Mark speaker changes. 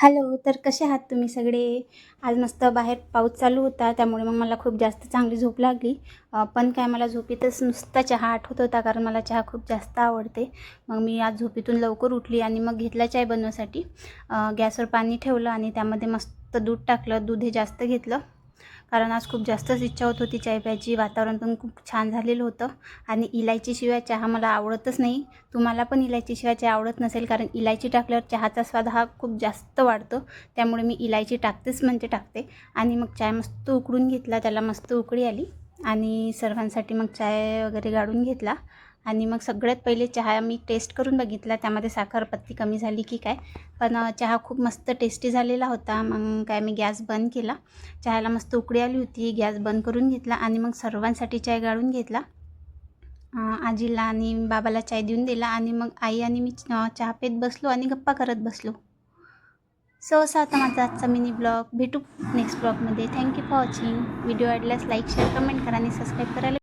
Speaker 1: Hello, तर कसे आहात तुम्ही सगळे? आज मस्त बाहेर पाऊस चालू होता, त्यामुळे मग मला खूप जास्त चांगली झोप लागली. पण काय मला झोपेतच नुसता चहा आठवत होता, कारण मला चहा खूप जास्त आवडते. मग मी आज झोपेतून लवकर उठली आणि मग घेतला चाय बनवायसाठी. गॅसवर पाणी ठेवलं आणि त्यामध्ये मस्त दूध टाकलं. दूध हे जास्त घेतलं, कारण आज खूप जास्तच इच्छा होत होती चाय प्यायची. वातावरण पण खूप छान झालेलं होतं आणि इलायचीशिवाय चहा मला आवडतच नाही. तुम्हाला पण इलायचीशिवाय चहा आवडत नसेल, कारण इलायची टाकल्यावर चहाचा स्वाद हा खूप जास्त वाढतो. त्यामुळे मी इलायची टाकतेच म्हणजे टाकते. आणि मग चाय मस्त उकळून घेतला, त्याला मस्त उकळी आली आणि सर्वांसाठी मग चाय वगैरे गाळून घेतला. आणि मग सगळ्यात पहिले चहा मी टेस्ट करून बघितला, त्यामध्ये साखरपत्ती कमी झाली की काय. पण चहा खूप मस्त टेस्टी झालेला होता. मग काय मी गॅस बंद केला. चहाला मस्त उकळी आली होती, गॅस बंद करून घेतला आणि मग सर्वांसाठी चाय गाळून घेतला. आजीला आणि बाबाला चाय देऊन दिला आणि मग आई आणि मी चहा पीत बसलो आणि गप्पा करत बसलो. सो असा आता माझा आजचा मिनी ब्लॉग. भेटू नेक्स्ट ब्लॉगमध्ये. Thank you for watching. व्हिडिओ आवडल्यास लाईक, शेअर, कमेंट करा आणि सबस्क्राईब करायला